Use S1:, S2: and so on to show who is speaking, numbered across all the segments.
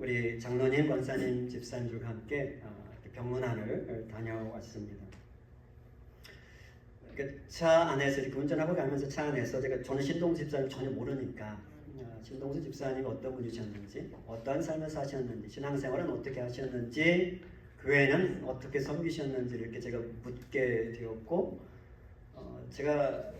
S1: 우리 장로님, 권사님, 집사님들과 함께 병문안을 다녀왔습니다. 차 안에서 이렇게 운전하고 가면서 차 안에서 저는 신동수 집사님 전혀 모르니까 신동수 집사님이 어떤 분이셨는지, 어떠한 삶을 사셨는지, 신앙생활은 어떻게 하셨는지, 교회는 어떻게 섬기셨는지 이렇게 제가 묻게 되었고, 제가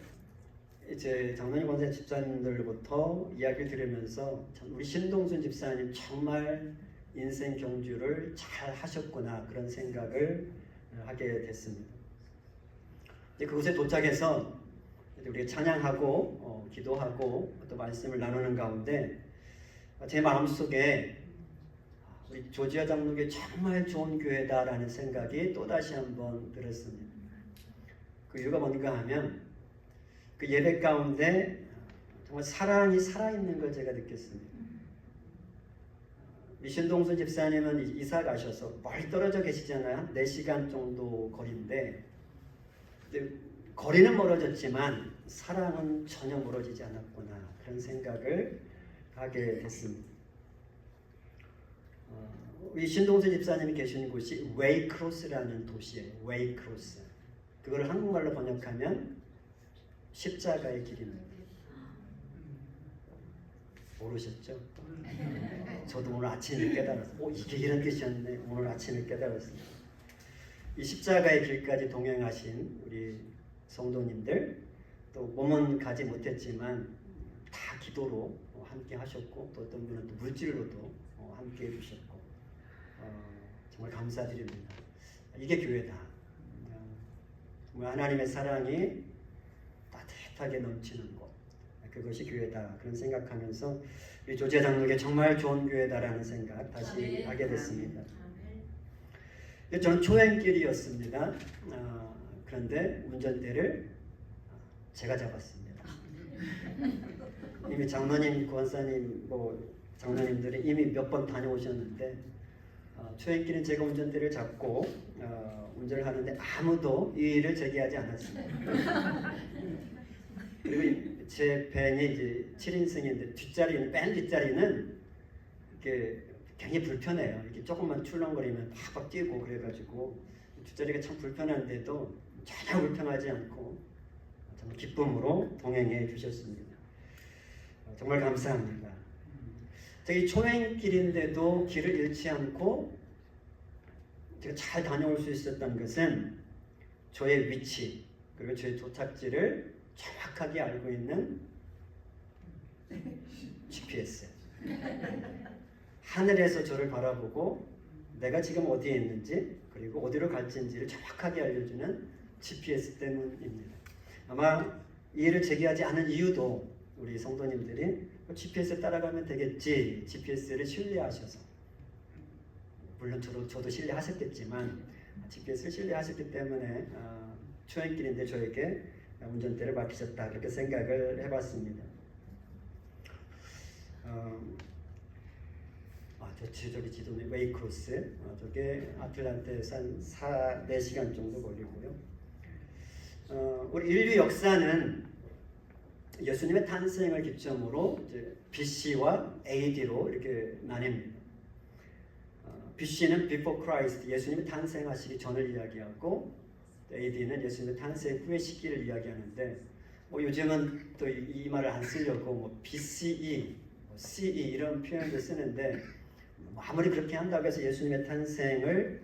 S1: 이제 장로님, 권사님, 집사님들로부터 이야기를 들으면서 우리 신동순 집사님 정말 인생 경주를 잘 하셨구나 그런 생각을 하게 됐습니다. 이제 그곳에 도착해서 우리가 찬양하고 기도하고 또 말씀을 나누는 가운데 제 마음속에 우리 조지아 장로교회 정말 좋은 교회다라는 생각이 또다시 한번 들었습니다. 그 이유가 뭔가 하면 그 예배 가운데 정말 사랑이 살아있는 걸 제가 느꼈습니다. 신동순 집사님은 이사 가셔서 멀리 떨어져 계시잖아요. 4시간 정도 거리인데 거리는 멀어졌지만 사랑은 전혀 멀어지지 않았구나 그런 생각을 하게 됐습니다. 우리 신동순 집사님이 계신 곳이 웨이크로스라는 도시예요. 웨이크로스. 그걸 한국말로 번역하면 십자가의 길입니다. 모르셨죠? 저도 오늘 아침에 깨달았어요. 이게 이런 뜻이었네. 오늘 아침에 깨달았습니다. 이 십자가의 길까지 동행하신 우리 성도님들, 또 몸은 가지 못했지만 다 기도로 함께 하셨고, 또 어떤 분은 또 물질로도 함께 해주셨고, 정말 감사드립니다. 이게 교회다. 정말 하나님의 사랑이 따뜻하게 넘치는 곳, 그것이 교회다. 그런 생각하면서 우리 조지아 장로교회 정말 좋은 교회다라는 생각 다시 하게 됐습니다. 저는 초행길이었습니다. 그런데 운전대를 제가 잡았습니다. 이미 장로님, 권사님, 장로님들이 이미 몇 번 다녀오셨는데 초행길은 제가 운전대를 잡고 운전을 하는데 아무도 이의를 제기하지 않았습니다. 그리고 제 밴이 이제 7인승인데 뒷자리는, 맨 뒷자리는 이렇게 굉장히 불편해요. 이렇게 조금만 출렁거리면 팍팍 뛰고 그래가지고 뒷자리가 참 불편한데도 전혀 불편하지 않고 정말 기쁨으로 동행해 주셨습니다. 정말 감사합니다. 저기 초행길인데도 길을 잃지 않고 제가 잘 다녀올 수 있었던 것은 저의 위치 그리고 저의 도착지를 정확하게 알고 있는 GPS. 하늘에서 저를 바라보고 내가 지금 어디에 있는지 그리고 어디로 갈지를 정확하게 알려주는 GPS 때문입니다. 아마 이해를 제기하지 않은 이유도 우리 성도님들이 GPS 따라가면 되겠지, GPS를 신뢰하셔서, 물론 저도 신뢰하셨겠지만 GPS를 신뢰하셨기 때문에 초행길인데 저에게 운전대를 맡기셨다 그렇게 생각을 해봤습니다. 저기 지도는 웨이크로스, 저게 아틀란타에서 한 4-4시간 정도 걸리고요. 우리 인류 역사는 예수님의 탄생을 기점으로 이제 BC와 AD로 이렇게 나뉩니다. BC는 Before Christ, 예수님이 탄생하시기 전을 이야기하고, AD는 예수님의 탄생 후의 시기를 이야기하는데, 요즘은 또 이 말을 안 쓰려고 BCE, CE 이런 표현을 쓰는데 아무리 그렇게 한다고 해서 예수님의 탄생을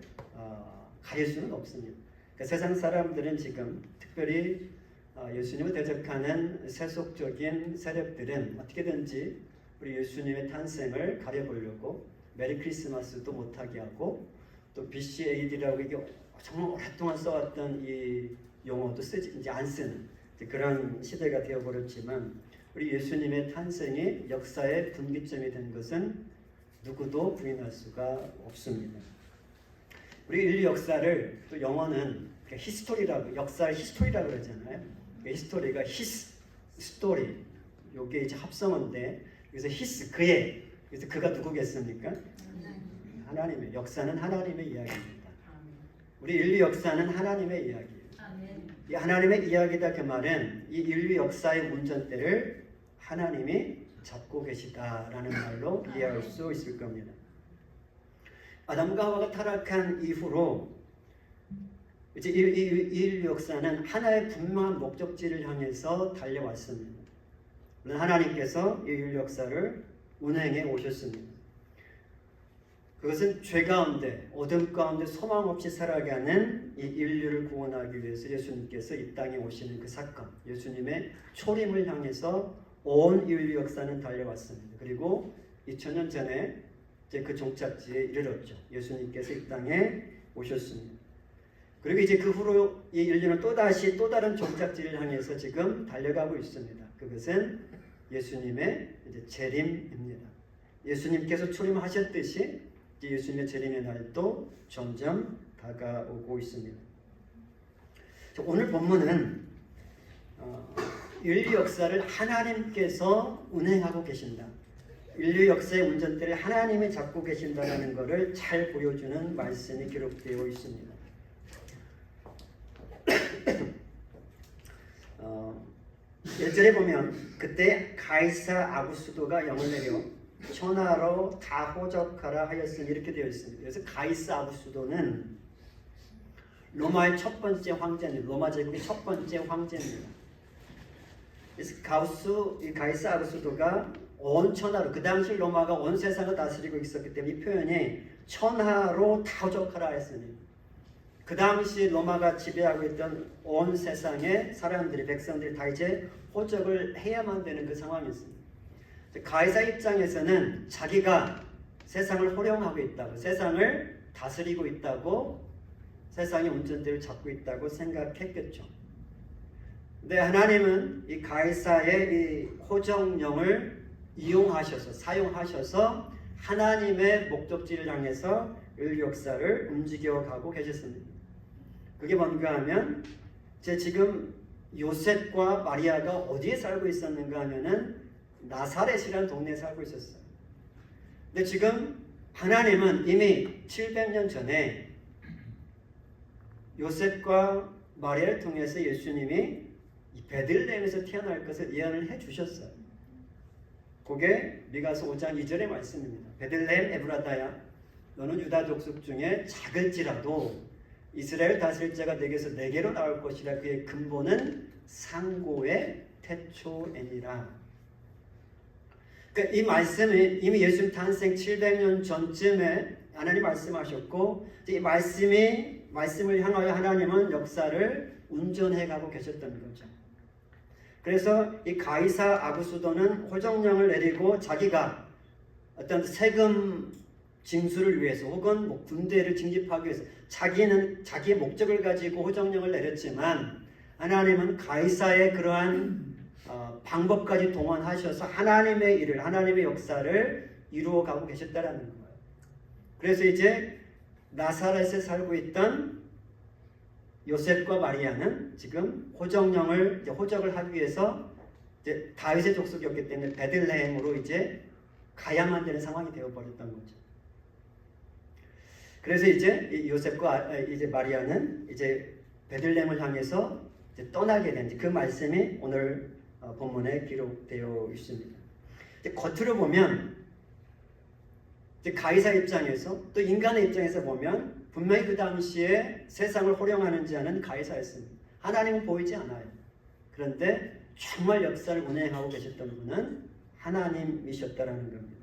S1: 가릴 수는 없습니다. 그러니까 세상 사람들은 지금 특별히 예수님을 대적하는 세속적인 세력들은 어떻게든지 우리 예수님의 탄생을 가려보려고 메리 크리스마스도 못하게 하고, 또 BC AD라고 이게 정말 오랫동안 써왔던 이 용어도 이제 안 쓰는 그런 시대가 되어버렸지만, 우리 예수님의 탄생이 역사의 분기점이 된 것은 누구도 부인할 수가 없습니다. 우리 인류 역사를 또 영어는 히스토리라고, 역사를 히스토리라고 그러잖아요. 히스토리가 히스 스토리, 요게 이제 합성어인데, 그래서 히스 그의, 그래서 그가 누구겠습니까? 하나님의, 역사는 하나님의 이야기입니다. 우리 인류 역사는 하나님의 이야기예요. 이 하나님의 이야기다 그 말은 이 인류 역사의 운전대를 하나님이 잡고 계시다라는 말로 이해할 수 있을 겁니다. 아담과 하와가 타락한 이후로 이제 이 인류 역사는 하나의 분명한 목적지를 향해서 달려왔습니다. 하나님께서 이 인류 역사를 운행해 오셨습니다. 그것은 죄 가운데, 어둠 가운데 소망 없이 살아가는 이 인류를 구원하기 위해서 예수님께서 이 땅에 오시는 그 사건, 예수님의 초림을 향해서 온 인류 역사는 달려왔습니다. 그리고 2000년 전에 이제 그 종착지에 이르렀죠. 예수님께서 이 땅에 오셨습니다. 그리고 이제 그 후로 이 인류는 또다시 또 다른 종착지를 향해서 지금 달려가고 있습니다. 그것은 예수님의 이제 재림입니다. 예수님께서 초림하셨듯이 예수님의 재림의 날도 점점 다가오고 있습니다. 오늘 본문은 인류 역사를 하나님께서 운행하고 계신다. 인류 역사의 운전대를 하나님이 잡고 계신다는 것을 잘 보여주는 말씀이 기록되어 있습니다. 예전에 보면 그때 가이사 아구스도가 영을 내려 천하로 다 호적하라 하였으니 이렇게 되어 있습니다. 그래서 가이사 아구스도는 로마의 첫 번째 황제입니다. 로마 제국의 첫 번째 황제입니다. 그래서 가이사 아구스도가 온 천하로, 그 당시 로마가 온 세상을 다스리고 있었기 때문에 이 표현이 천하로 다 호적하라 했으니 그 당시 로마가 지배하고 있던 온 세상의 사람들이, 백성들이 다 이제 호적을 해야만 되는 그 상황이었습니다. 가이사 입장에서는 자기가 세상을 호령하고 있다고, 세상을 다스리고 있다고, 세상의 운전대를 잡고 있다고 생각했겠죠. 근데 하나님은 이 가이사의 이 호정령을 이용하셔서, 사용하셔서 하나님의 목적지를 향해서 인류 역사를 움직여가고 계셨습니다. 그게 뭔가 하면 지금 요셉과 마리아가 어디에 살고 있었는가 하면은 나사렛이라는 동네에 살고 있었어요. 근데 지금 하나님은 이미 700년 전에 요셉과 마리아를 통해서 예수님이 베들레헴에서 태어날 것을 예언을 해주셨어요. 그게 미가서 5장 2절의 말씀입니다. 베들레헴 에브라다야, 너는 유다 족속 중에 작을지라도 이스라엘 다스릴 자가 내게서 내게로 나올 것이라. 그의 근본은 상고의 태초이니라. 그러니까 이 말씀이 이미 예수님 탄생 700년 전쯤에 하나님 말씀하셨고, 이 말씀을 향하여 하나님은 역사를 운전해가고 계셨던 거죠. 그래서 이 가이사 아구스도는 호정령을 내리고 자기가 어떤 세금 징수를 위해서 혹은 뭐 군대를 징집하기 위해서 자기는 자기의 목적을 가지고 호정령을 내렸지만 하나님은 가이사의 그러한 방법까지 동원하셔서 하나님의 일을, 하나님의 역사를 이루어가고 계셨다라는 거예요. 그래서 이제 나사렛에 살고 있던 요셉과 마리아는 지금 호적을 하기 위해서 이제 다윗의 족속이었기 때문에 베들레헴으로 이제 가야만 되는 상황이 되어버렸던 거죠. 그래서 이제 요셉과 이제 마리아는 이제 베들레헴을 향해서 이제 떠나게 된 그 말씀이 오늘 본문에 기록되어 있습니다. 이제 겉으로 보면 이제 가이사 입장에서 또 인간의 입장에서 보면 분명히 그 당시에 세상을 호령하는 자는 가이사였습니다. 하나님은 보이지 않아요. 그런데 정말 역사를 운행하고 계셨던 분은 하나님이셨다라는 겁니다.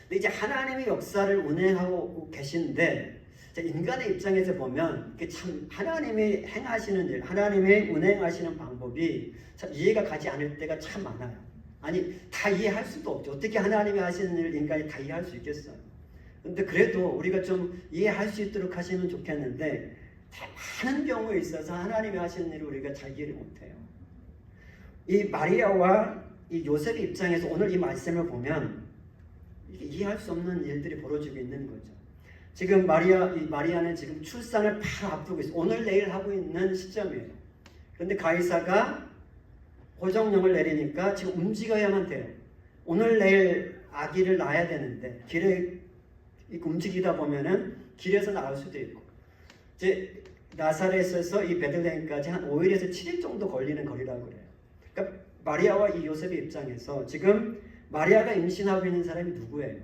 S1: 근데 이제 하나님의 역사를 운행하고 계신데 인간의 입장에서 보면 참 하나님이 행하시는 일, 하나님이 운행하시는 방법이 참 이해가 가지 않을 때가 참 많아요. 아니 다 이해할 수도 없죠. 어떻게 하나님이 하시는 일을 인간이 다 이해할 수 있겠어요. 근데 그래도 우리가 좀 이해할 수 있도록 하시면 좋겠는데 많은 경우에 있어서 하나님이 하시는 일을 우리가 잘 이해를 못해요. 이 마리아와 이 요셉의 입장에서 오늘 이 말씀을 보면 이해할 수 없는 일들이 벌어지고 있는 거죠. 지금 마리아는 지금 출산을 바로 앞두고 있어요. 오늘 내일 하고 있는 시점이에요. 그런데 가이사가 호정령을 내리니까 지금 움직여야만 돼요. 오늘 내일 아기를 낳아야 되는데 길에 움직이다 보면은 길에서 나올 수도 있고, 이제 나사렛에서 이 베들레헴까지 한 5일에서 7일 정도 걸리는 거리라고 그래요. 그러니까 마리아와 이 요셉의 입장에서 지금 마리아가 임신하고 있는 사람이 누구예요?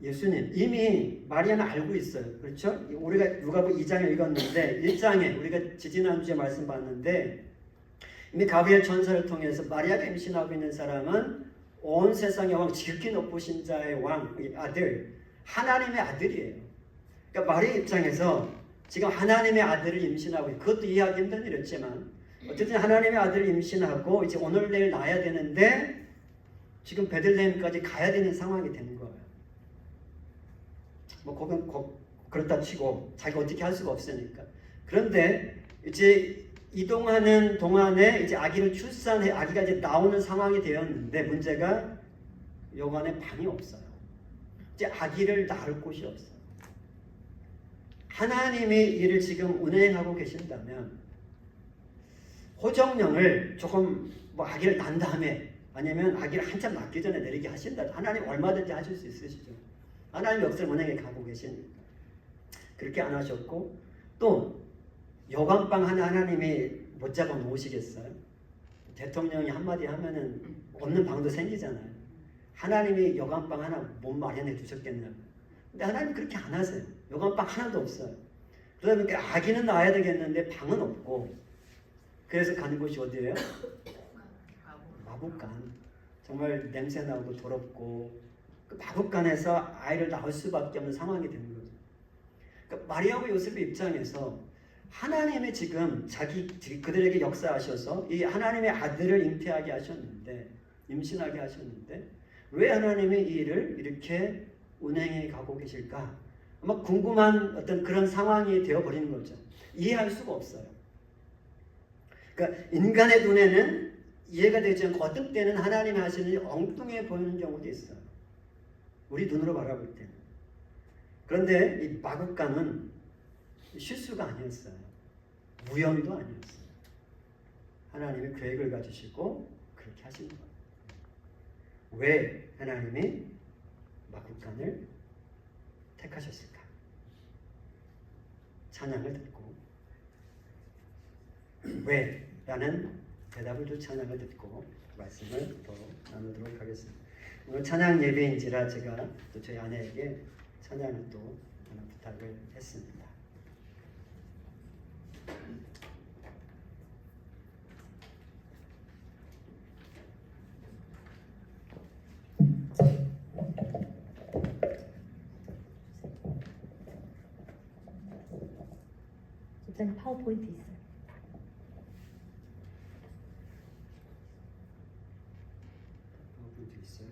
S1: 예수님 이미 마리아는 알고 있어요. 그렇죠? 우리가 누가복음 2장에 읽었는데 1장에 우리가 지지난주에 말씀 봤는데 이미 가브리엘 천사를 통해서 마리아가 임신하고 있는 사람은 온 세상의 왕, 지극히 높으신 자의 왕, 아들, 하나님의 아들이에요. 그러니까 마리아 입장에서 지금 하나님의 아들을 임신하고, 그것도 이해하기 힘든 일이었지만 어쨌든 하나님의 아들을 임신하고 이제 오늘 내일 낳아야 되는데 지금 베들레헴까지 가야 되는 상황이 되는 거예요. 뭐 그건 그렇다 치고 자기가 어떻게 할 수가 없으니까. 그런데 이제 이동하는 동안에 이제 아기를 출산해 아기가 이제 나오는 상황이 되었는데 문제가 여관에 방이 없어요. 이제 아기를 낳을 곳이 없어요. 하나님이 이를 지금 운행하고 계신다면 호정령을 조금 뭐 아기를 낳은 다음에 아니면 아기를 한참 낳기 전에 내리게 하신다. 하나님 얼마든지 하실 수 있으시죠. 하나님 역사를 운행해 가고 계시니까. 그렇게 안 하셨고 또 여관방 하나 하나님이 못 잡아 놓으시겠어요? 대통령이 한마디 하면은 없는 방도 생기잖아요. 하나님이 여관방 하나 못 마련해 주셨겠냐고. 근데 하나님 그렇게 안 하세요. 여관방 하나도 없어요. 그러다 보니까 아기는 낳아야 되겠는데 방은 없고 그래서 가는 곳이 어디예요? 마국간. 정말 냄새 나고 더럽고 그 마국간에서 아이를 낳을 수밖에 없는 상황이 되는 거죠. 그러니까 마리아와 요셉의 입장에서 하나님이 지금 그들에게 역사하셔서 이 하나님의 아들을 잉태하게 하셨는데 임신하게 하셨는데 왜 하나님이 이 일을 이렇게 운행해 가고 계실까? 아마 궁금한 어떤 그런 상황이 되어버리는 거죠. 이해할 수가 없어요. 그러니까 인간의 눈에는 이해가 되지 않고 어떤 때는 하나님이 하시는 일이 엉뚱해 보이는 경우도 있어요. 우리 눈으로 바라볼 때는. 그런데 이 마국간은 실수가 아니었어요. 우연도 아니었어요. 하나님이 계획을 가지시고 그렇게 하신 거예요. 왜 하나님이 마국간을 택하셨을까? 찬양을 듣고 왜? 라는 대답을 줄 찬양을 듣고 말씀을 더 나누도록 하겠습니다. 오늘 찬양 예배인지라 제가 또 저희 아내에게 찬양을 또 하나 부탁을 했습니다.
S2: 집사님 파워포인트 있어요.
S1: 파워포인트 있어요?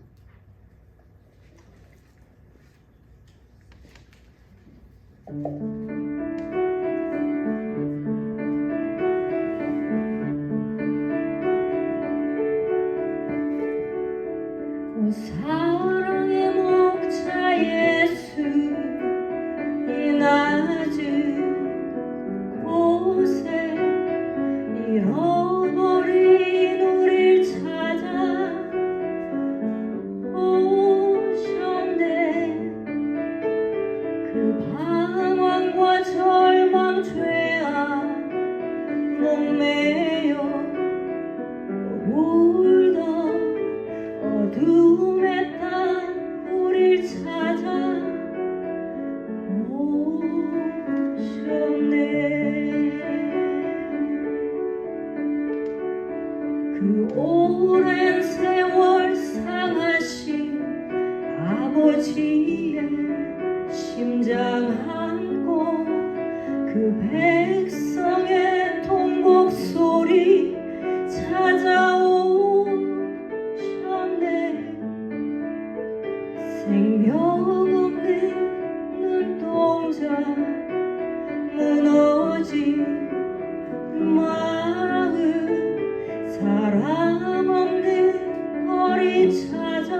S2: 오 사랑의 목자 예수 이 낮은 곳에 잃어버린 우릴 찾아 오셨네. 그 방황과 절망 죄악 목매여 울던 어둠의 땅 우릴 찾아 오셨네. 그 오랜 세월 상하신 아버지의 심장 안고 그 백성의 통곡 소리 찾아오셨네. 생명 없는 눈동자 무너진 마음 사람 없는 거리 찾아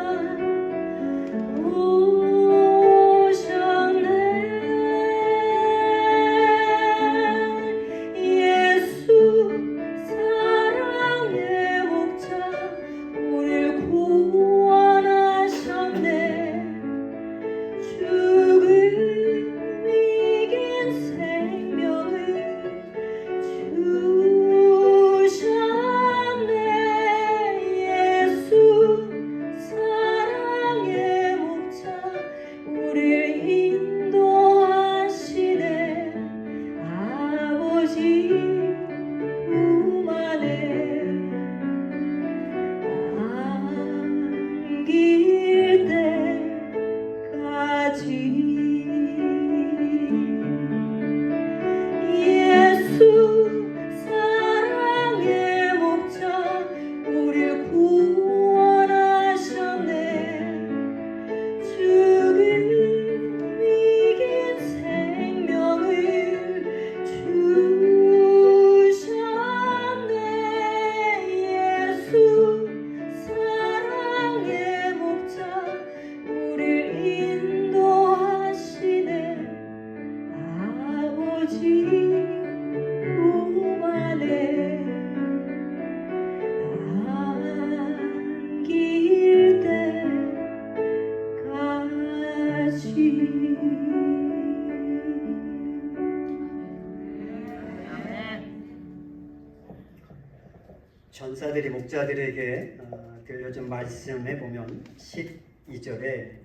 S1: 전사들이 목자들에게 들려준 말씀에 보면 12절에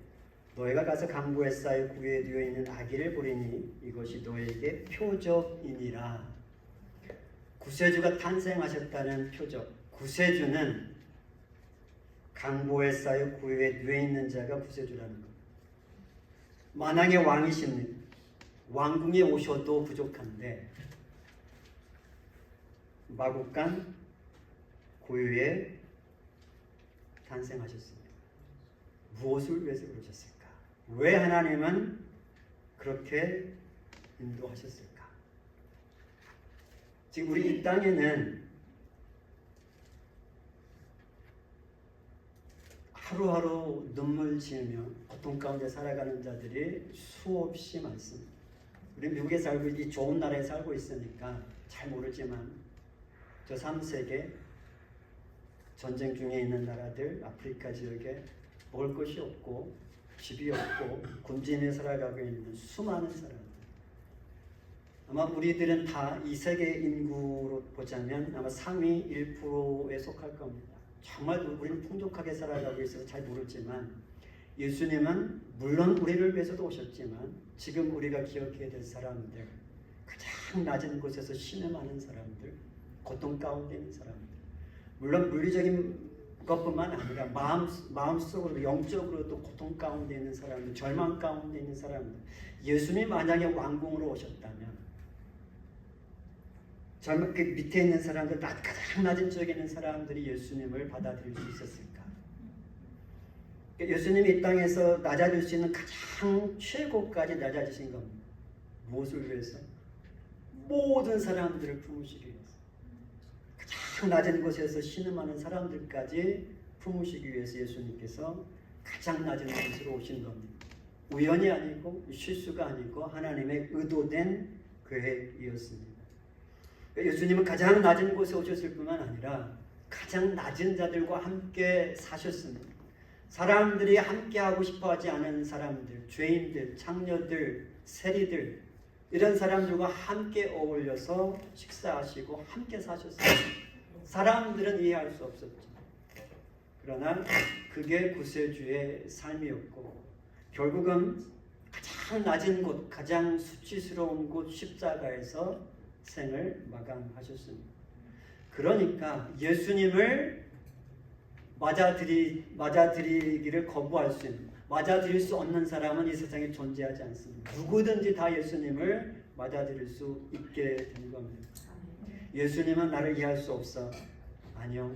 S1: 너희가 가서 강보에 쌓여 구에 누워 있는 아기를 보리니 이것이 너희에게 표적이니라. 구세주가 탄생하셨다는 표적. 구세주는 강보에 쌓여 구에 누워 있는 자가 구세주라는 것. 만왕의 왕이십니다. 왕궁에 오셔도 부족한데 마국간 고유에 탄생하셨습니다. 무엇을 위해서 그러셨을까? 왜 하나님은 그렇게 인도하셨을까? 지금 우리 이 땅에는 하루하루 눈물 지으며 고통 가운데 살아가는 자들이 수없이 많습니다. 우리 미국에 살고 이 좋은 나라에 살고 있으니까 잘 모르지만 저 3세계 전쟁 중에 있는 나라들 아프리카 지역에 먹을 것이 없고 집이 없고 굶주림에 살아가고 있는 수많은 사람들. 아마 우리들은 다 이 세계 인구로 보자면 아마 상위 1%에 속할 겁니다. 정말 우리는 풍족하게 살아가고 있어서 잘 모르지만 예수님은 물론 우리를 위해서도 오셨지만 지금 우리가 기억해야 될 사람들, 가장 낮은 곳에서 신음하는 사람들, 고통 가운데 있는 사람들, 물론 물리적인 것뿐만 아니라 마음속으로 영적으로도 고통 가운데 있는 사람들, 절망 가운데 있는 사람들, 예수님 만약에 왕궁으로 오셨다면 그 밑에 있는 사람들, 가장 낮은 지역에 있는 사람들이 예수님을 받아들일 수 있었을까? 예수님이 이 땅에서 낮아질 수 있는 가장 최고까지 낮아지신 겁니다. 무엇을 위해서? 모든 사람들을 품으시기 위해서. 가장 낮은 곳에서 신음하는 사람들까지 품으시기 위해서 예수님께서 가장 낮은 곳으로 오신 겁니다. 우연이 아니고 실수가 아니고 하나님의 의도된 계획이었습니다. 예수님은 가장 낮은 곳에 오셨을 뿐만 아니라 가장 낮은 자들과 함께 사셨습니다. 사람들이 함께 하고 싶어 하지 않은 사람들, 죄인들, 창녀들, 세리들, 이런 사람들과 함께 어울려서 식사하시고 함께 사셨습니다. 사람들은 이해할 수 없었죠. 그러나 그게 구세주의 삶이었고 결국은 가장 낮은 곳, 가장 수치스러운 곳 십자가에서 생을 마감하셨습니다. 그러니까 예수님을 맞아들이기를 거부할 수 있는, 맞아들일 수 없는 사람은 이 세상에 존재하지 않습니다. 누구든지 다 예수님을 맞아들일 수 있게 된 겁니다. 예수님은 나를 이해할 수 없어. 아니요.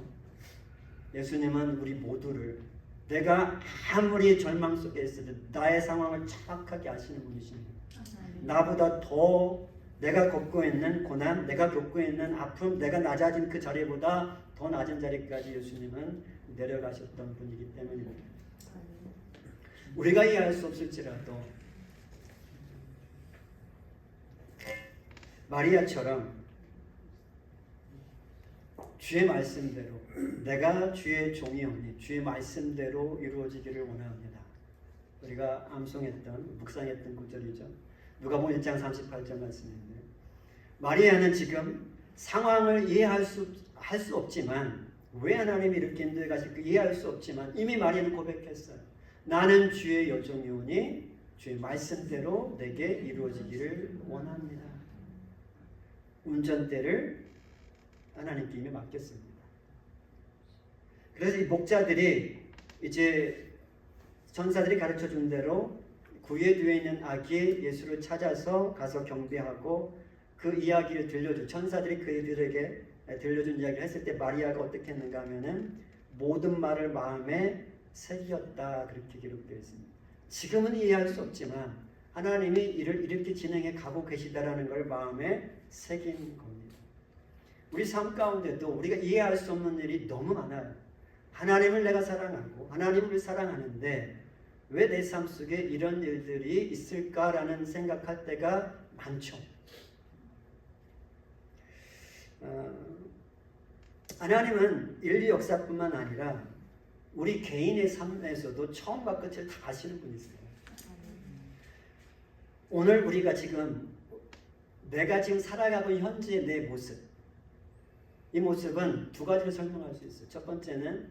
S1: 예수님은 우리 모두를 내가 아무리 절망 속에 있어도 나의 상황을 정확하게 아시는 분이십니다. 나보다 더 내가 겪고 있는 고난, 내가 겪고 있는 아픔, 내가 낮아진 그 자리보다 더 낮은 자리까지 예수님은 내려가셨던 분이기 때문입니다. 우리가 이해할 수 없을지라도 마리아처럼 주의 말씀대로 내가 주의 종이오니 주의 말씀대로 이루어지기를 원합니다. 우리가 암송했던, 묵상했던 구절이죠. 누가복음 1장 38절 말씀인데 마리아는 지금 상황을 이해할 수 없지만 왜 하나님이 이렇게 인도해 가실까 이해할 수 없지만 이미 마리아는 고백했어요. 나는 주의 여종이오니 주의 말씀대로 내게 이루어지기를 원합니다. 운전대를 하나님께 이미 맡겼습니다. 그래서 이 목자들이 이제 전사들이 가르쳐 준 대로 구에 누워 있는 아기 예수를 찾아서 가서 경배하고 그 이야기를 들려준 천사들이 그들에게 들려준 이야기를 했을 때 마리아가 어떻게 했는가 하면은 모든 말을 마음에 새겼다 그렇게 기록되어 있습니다. 지금은 이해할 수 없지만 하나님이 이를 이렇게 진행해 가고 계시다라는 걸 마음에 새긴 겁니다. 우리 삶 가운데도 우리가 이해할 수 없는 일이 너무 많아요. 하나님을 내가 사랑하고 하나님을 사랑하는데 왜 내 삶 속에 이런 일들이 있을까라는 생각할 때가 많죠. 하나님은 인류 역사뿐만 아니라 우리 개인의 삶에서도 처음과 끝을 다 아시는 분이세요. 오늘 우리가 지금 내가 지금 살아가고 있는 현재의 내 모습 이 모습은 두 가지로 설명할 수 있어요. 첫 번째는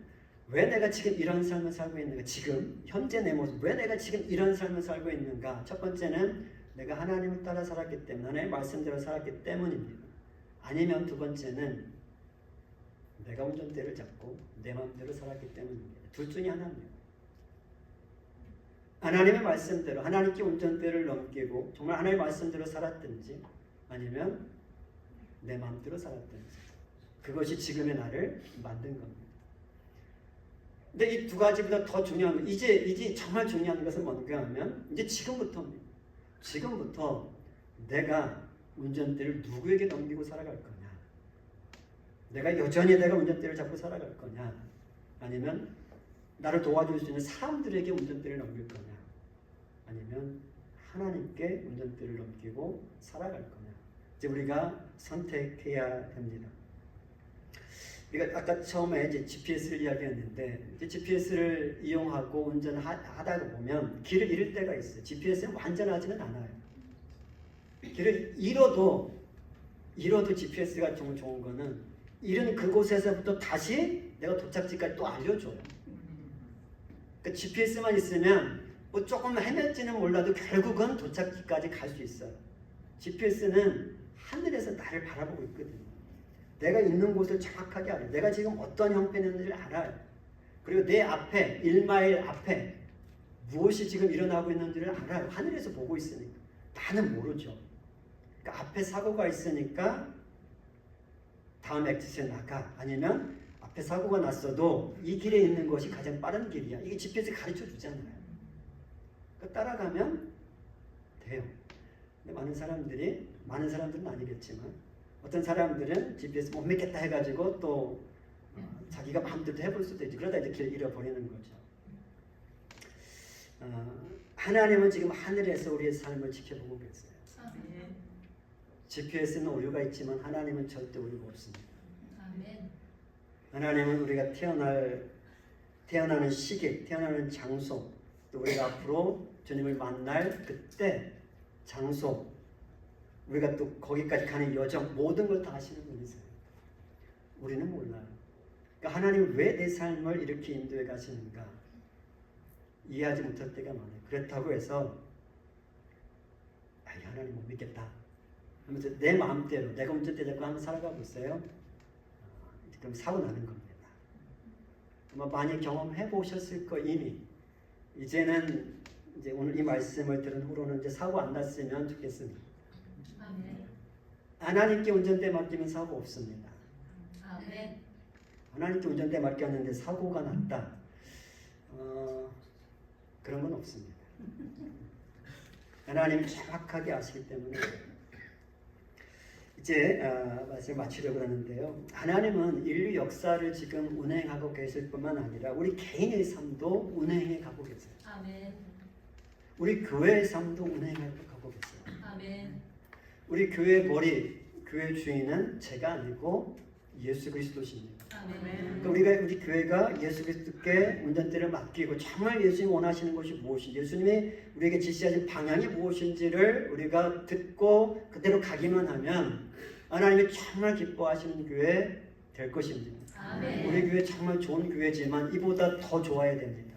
S1: 왜 내가 지금 이런 삶을 살고 있는가? 지금 현재 내 모습 왜 내가 지금 이런 삶을 살고 있는가? 첫 번째는 내가 하나님을 따라 살았기 때문에 하나님의 말씀대로 살았기 때문입니다. 아니면 두 번째는 내가 운전대를 잡고 내 마음대로 살았기 때문입니다. 둘 중에 하나입니다. 하나님의 말씀대로 하나님께 운전대를 넘기고 정말 하나님의 말씀대로 살았든지 아니면 내 마음대로 살았든지 그것이 지금의 나를 만든 겁니다. 근데 이 두 가지보다 더 중요한 건 이제 정말 중요한 것은 뭔가 하면 이제 지금부터입니다. 지금부터 내가 운전대를 누구에게 넘기고 살아갈 거냐? 내가 여전히 내가 운전대를 잡고 살아갈 거냐? 아니면 나를 도와줄 수 있는 사람들에게 운전대를 넘길 거냐? 아니면 하나님께 운전대를 넘기고 살아갈 거냐? 이제 우리가 선택해야 됩니다. 우리가 아까 처음에 이제 GPS를 이야기했는데 이제 GPS를 이용하고 운전하다가 보면 길을 잃을 때가 있어요. GPS는 완전하지는 않아요. 길을 잃어도 GPS가 정말 좋은 거는 잃은 그곳에서부터 다시 내가 도착지까지 또 알려줘요. 그러니까 GPS만 있으면 뭐 조금 헤맸지는 몰라도 결국은 도착지까지 갈 수 있어요. GPS는 하늘에서 나를 바라보고 있거든요. 내가 있는 곳을 정확하게 알아요. 내가 지금 어떤 형편인지를 알아요. 그리고 내 앞에 1마일 앞에 무엇이 지금 일어나고 있는지를 알아요. 하늘에서 보고 있으니까. 나는 모르죠. 그러니까 앞에 사고가 있으니까 다음 엑시트에 나가. 아니면 앞에 사고가 났어도 이 길에 있는 것이 가장 빠른 길이야. 이게 GPS 가르쳐 주잖아요. 그러니까 따라가면 돼요. 근데 많은 사람들은 아니겠지만 어떤 사람들은 GPS 못 믿겠다 해가지고 또 자기가 마음대로 해볼 수도 있지. 그러다 이제 길 잃어버리는 거죠. 하나님은 지금 하늘에서 우리의 삶을 지켜보고 계세요. GPS는 오류가 있지만 하나님은 절대 오류가 없습니다. 하나님은 우리가 태어나는 시기, 태어나는 장소, 또 우리가 앞으로 주님을 만날 그때, 장소, 우리가 또 거기까지 가는 여정, 모든 걸 다 아시는 분이세요. 우리는 몰라요. 그러니까 하나님 왜 내 삶을 이렇게 인도해 가시는가 이해하지 못할 때가 많아요. 그렇다고 해서 하나님 못 믿겠다 하면서 내 마음대로 내가 운전대 잡고 한번 살아가 보세요. 그럼 사고 나는 겁니다. 아마 많이 경험해 보셨을 거 이미. 이제는 이제 오늘 이 말씀을 들은 후로는 이제 사고 안 났으면 좋겠습니다. 하나님께 운전대 맡기면 사고 없습니다. 하나님께 운전대 맡겼는데 사고가 났다. 그런 건 없습니다. 하나님이 정확하게 아시기 때문에 이제 말씀을 마치려고 하는데요. 하나님은 인류 역사를 지금 운행하고 계실 뿐만 아니라 우리 개인의 삶도 운행해 가고 계세요. 우리 교회의 삶도 운행해 가고 계세요. 우리 교회의 머리, 교회 주인은 제가 아니고 예수 그리스도십니다. 그러니까 우리 교회가 예수 그리스도께 운전대를 맡기고 정말 예수님이 원하시는 것이 무엇인지, 예수님이 우리에게 지시하신 방향이 무엇인지를 우리가 듣고 그대로 가기만 하면 하나님이 정말 기뻐하시는 교회 될 것입니다. 우리 교회 정말 좋은 교회지만 이보다 더 좋아야 됩니다.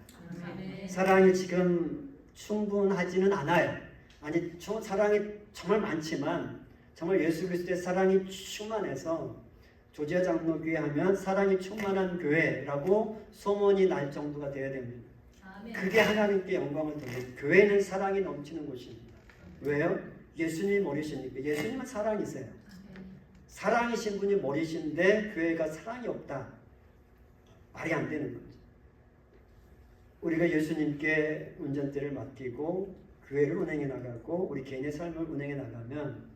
S1: 사랑이 지금 충분하지는 않아요. 아니, 사랑이 정말 많지만 정말 예수 그리스도의 사랑이 충만해서 조지아 장로교회 하면 사랑이 충만한 교회라고 소문이 날 정도가 되어야 됩니다. 그게 하나님께 영광을 돌리는, 교회는 사랑이 넘치는 곳입니다. 왜요? 예수님이 머리시니까. 예수님은 사랑이세요. 사랑이신 분이 머리신데 교회가 사랑이 없다. 말이 안 되는 거죠. 우리가 예수님께 운전대를 맡기고 교회를 운행해 나가고 우리 개인의 삶을 운행해 나가면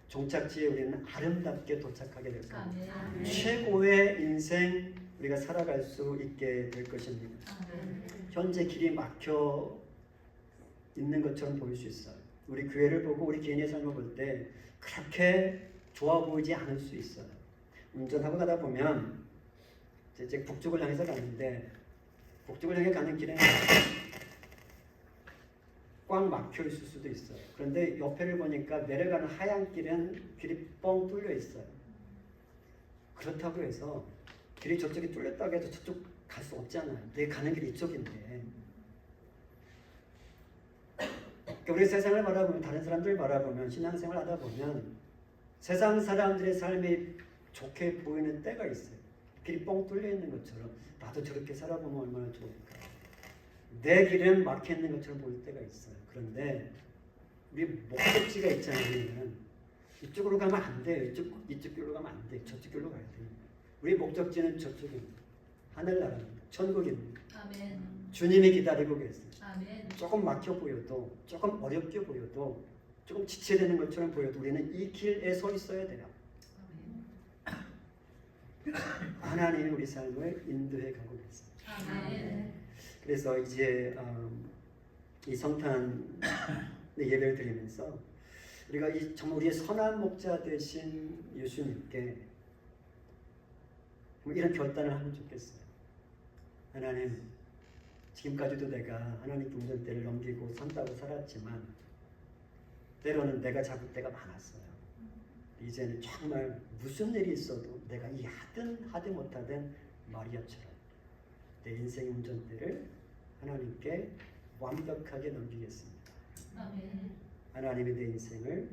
S1: 종착지에 우리는 아름답게 도착하게 될 겁니다. 최고의 인생 우리가 살아갈 수 있게 될 것입니다. 현재 길이 막혀 있는 것처럼 보일 수 있어요. 우리 교회를 보고 우리 개인의 삶을 볼 때 그렇게 좋아 보이지 않을 수 있어요. 운전하고 가다 보면 이제 북쪽을 향해서 가는데 북쪽을 향해 가는 길에 꽉 막혀 있을 수도 있어요. 그런데 옆에를 보니까 내려가는 하얀 길은 길이 뻥 뚫려 있어요. 그렇다고 해서 길이 저쪽이 뚫렸다고 해서 저쪽 갈 수 없잖아요. 내 가는 길이 이쪽인데. 그러니까 우리 세상을 바라보면, 다른 사람들 바라보면, 신앙생활 하다 보면 세상 사람들의 삶이 좋게 보이는 때가 있어요. 길이 뻥 뚫려 있는 것처럼 나도 저렇게 살아보면 얼마나 좋을까. 내 길은 막혀 있는 것처럼 보일 때가 있어요. 그런데 우리 목적지가 있잖아요. 이쪽으로 가면 안 돼요. 이쪽 길로 가면 안 돼요. 저쪽 길로 가야 돼요. 우리 목적지는 저쪽입니다. 하늘나라입니다. 천국입니다.
S3: 아멘.
S1: 주님이 기다리고 계세요.
S3: 아멘.
S1: 조금 막혀 보여도, 조금 어렵게 보여도, 조금 지체되는 것처럼 보여도 우리는 이 길에 서 있어야 돼요. 하나님이 우리 삶을 인도해 가고 계세요.
S3: 아멘.
S1: 그래서 이제 이 성탄 예배를 드리면서 우리가 정말 우리의 선한 목자 되신 예수님께 이런 결단을 하면 좋겠어요. 하나님, 지금까지도 내가 하나님께 운전대를 넘기고 산다고 살았지만 때로는 내가 잡을 때가 많았어요. 이제는 정말 무슨 일이 있어도 내가 이 하든 못하든 마리아처럼 내 인생의 운전대를 하나님께 완벽하게 넘기겠습니다.
S3: 아멘.
S1: 하나님이 내 인생을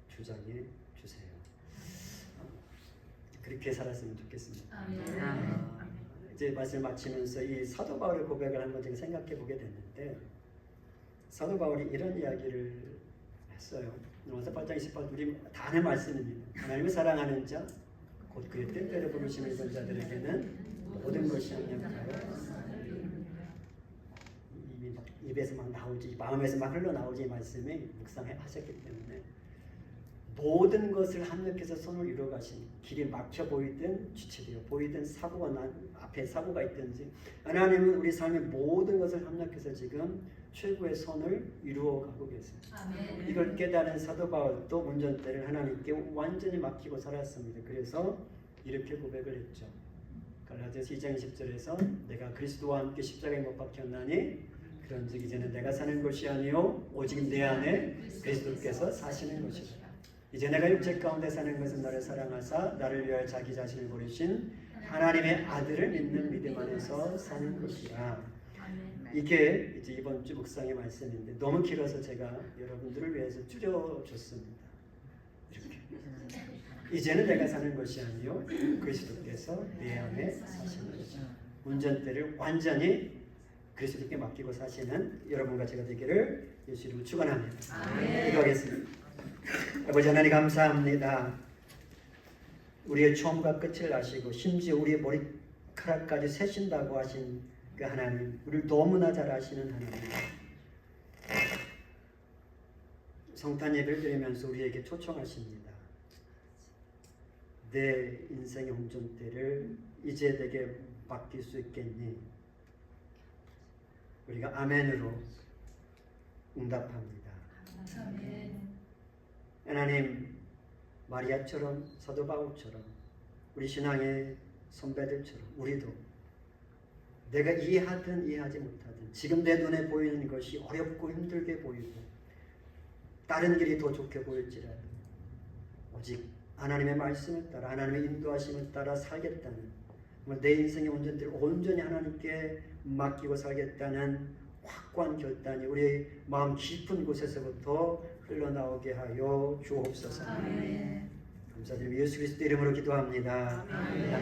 S1: 주장해 주세요. 그렇게 살았으면 좋겠습니다.
S3: 아멘.
S1: 이제 말씀 마치면서 이 사도 바울의 고백을 한번 제가 생각해 보게 됐는데, 사도 바울이 이런 이야기를 했어요. 로마서 8장 28절, 우리 다 아는 말씀입니다. 하나님을 사랑하는 자, 곧 그의 뜻대로 부르심을 입은 자들에게는 모든 것이 합력하여, 입에서 막 나오지, 마음에서 막 흘러나오지, 말씀이 묵상하셨기 때문에 모든 것을 합력해서 선을 이루어가신, 길이 막혀 보이든 지체되어 보이든 앞에 사고가 있든지 하나님은 우리 삶의 모든 것을 합력해서 지금 최고의 선을 이루어가고 계세요.
S3: 아멘.
S1: 이걸 깨달은 사도 바울도 운전대를 하나님께 완전히 맡기고 살았습니다. 그래서 이렇게 고백을 했죠. 갈라디아서 2장 20절에서 내가 그리스도와 함께 십자가에 못 박혔나니 그런즉 이제는 내가 사는 것이 아니요 오직 내 안에 그리스도께서 사시는 것이다. 이제 내가 육체 가운데 사는 것은 나를 사랑하사 나를 위하여 자기 자신을 버리신 하나님의 아들을 믿는 믿음 안에서 사는 것이라. 이게 이제 이번 주 묵상의 말씀인데 너무 길어서 제가 여러분들을 위해서 줄여줬습니다. 이렇게. 이제는 내가 사는 것이 아니요 그리스도께서 내 안에 사시는 것이다. 운전대를 완전히 그리스도께 맡기고 사시는 여러분과 제가 되기를 예수 이름으로 축원합니다. 기도하겠습니다. 아버지 하나님 감사합니다. 우리의 처음과 끝을 아시고 심지어 우리의 머리카락까지 세신다고 하신 그 하나님, 우리를 너무나 잘 아시는 하나님, 성탄 예배를 드리면서 우리에게 초청하십니다. 내 인생의 운전대를 이제 내게 맡길 수 있겠니? 우리가 아멘으로 응답합니다.
S3: 아멘.
S1: 하나님, 마리아처럼 사도 바울처럼 우리 신앙의 선배들처럼 우리도 내가 이해하든 이해하지 못하든 지금 내 눈에 보이는 것이 어렵고 힘들게 보이고 다른 길이 더 좋게 보일지라도 오직 하나님의 말씀에 따라 하나님의 인도하심에 따라 살겠다는, 내 인생의 운전대를 온전히 하나님께 맡기고 살겠다는 확고한 결단이 우리 마음 깊은 곳에서부터 흘러나오게 하여 주옵소서.
S3: 아멘.
S1: 감사드리며 예수 그리스도 이름으로 기도합니다. 아멘.